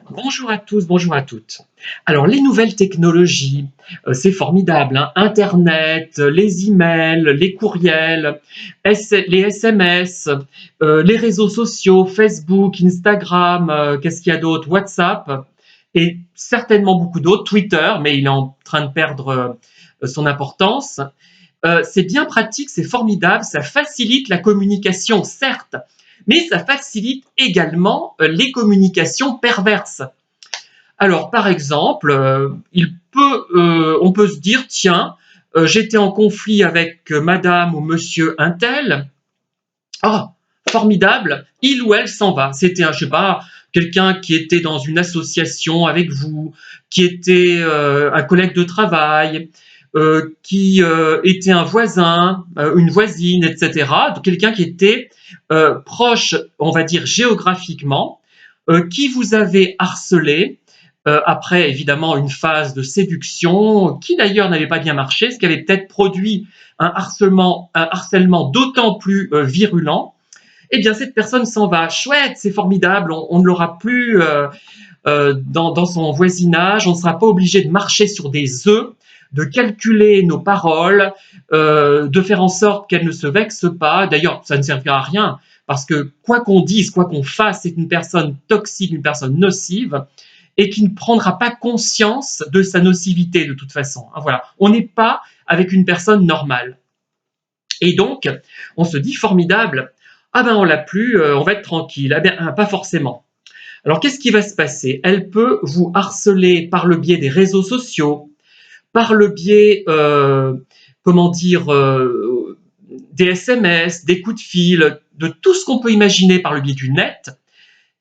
Bonjour à tous, bonjour à toutes. Alors, les nouvelles technologies, c'est formidable, hein. Internet, les emails, les courriels, les SMS, les réseaux sociaux, Facebook, Instagram, qu'est-ce qu'il y a d'autre? WhatsApp, et certainement beaucoup d'autres, Twitter, mais il est en train de perdre son importance. C'est bien pratique, c'est formidable, ça facilite la communication, certes, mais ça facilite également les communications perverses. Alors, par exemple, on peut se dire, tiens, j'étais en conflit avec madame ou monsieur untel. Ah, formidable, il ou elle s'en va. C'était, je sais pas, quelqu'un qui était dans une association avec vous, qui était un collègue de travail, qui était un voisin, une voisine, etc. Donc, quelqu'un qui était proche, on va dire géographiquement, qui vous avait harcelé, après évidemment une phase de séduction, qui d'ailleurs n'avait pas bien marché, ce qui avait peut-être produit un harcèlement d'autant plus virulent. Eh bien, cette personne s'en va. Chouette, c'est formidable, on ne l'aura plus dans son voisinage, on ne sera pas obligé de marcher sur des œufs, de calculer nos paroles, de faire en sorte qu'elle ne se vexe pas. D'ailleurs, ça ne servira à rien, parce que quoi qu'on dise, quoi qu'on fasse, c'est une personne toxique, une personne nocive, et qui ne prendra pas conscience de sa nocivité de toute façon. Voilà, on n'est pas avec une personne normale. Et donc, on se dit formidable, ah ben on l'a plus, on va être tranquille. Ah ben pas forcément. Alors qu'est-ce qui va se passer? Elle peut vous harceler par le biais des réseaux sociaux, par le biais, comment dire, des SMS, des coups de fil, de tout ce qu'on peut imaginer par le biais du net.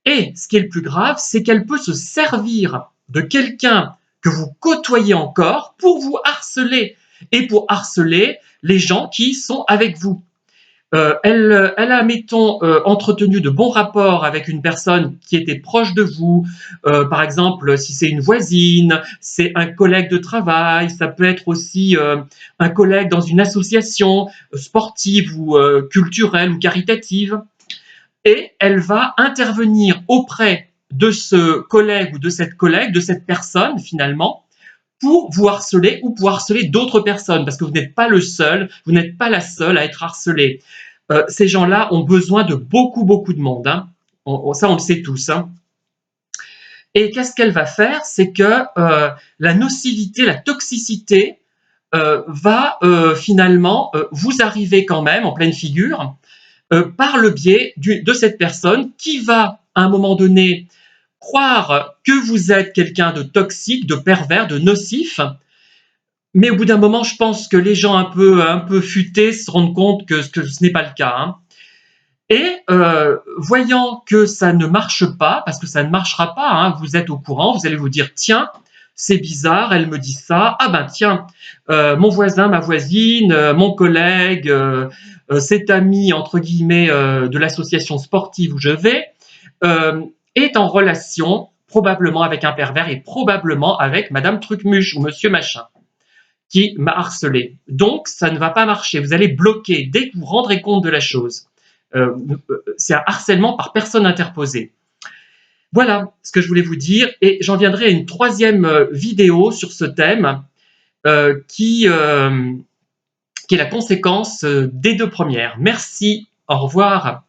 Et ce qui est le plus grave, c'est qu'elle peut se servir de quelqu'un que vous côtoyez encore pour vous harceler et pour harceler les gens qui sont avec vous. Elle a, mettons, entretenu de bons rapports avec une personne qui était proche de vous. Par exemple, si c'est une voisine, c'est un collègue de travail, ça peut être aussi un collègue dans une association sportive ou culturelle ou caritative. Et elle va intervenir auprès de ce collègue ou de cette personne finalement, pour vous harceler ou pour harceler d'autres personnes, parce que vous n'êtes pas le seul, vous n'êtes pas la seule à être harcelée. Ces gens-là ont besoin de beaucoup, beaucoup de monde, hein. Ça, on le sait tous, hein. Et qu'est-ce qu'elle va faire? C'est que la nocivité, la toxicité va finalement vous arriver quand même en pleine figure, par le biais de cette personne qui va, à un moment donné, croire que vous êtes quelqu'un de toxique, de pervers, de nocif. Mais au bout d'un moment, je pense que les gens un peu futés se rendent compte que ce n'est pas le cas, hein. Et voyant que ça ne marche pas, parce que ça ne marchera pas, hein, vous êtes au courant, vous allez vous dire, tiens, c'est bizarre, elle me dit ça, ah ben tiens, mon voisin, ma voisine, mon collègue, cet ami, entre guillemets, de l'association sportive où je vais, euh, est en relation probablement avec un pervers et probablement avec Madame Trucmuche ou Monsieur Machin qui m'a harcelé. Donc, ça ne va pas marcher. Vous allez bloquer dès que vous vous rendrez compte de la chose. C'est un harcèlement par personne interposée. Voilà ce que je voulais vous dire. Et j'en viendrai à une troisième vidéo sur ce thème qui est la conséquence des deux premières. Merci, au revoir.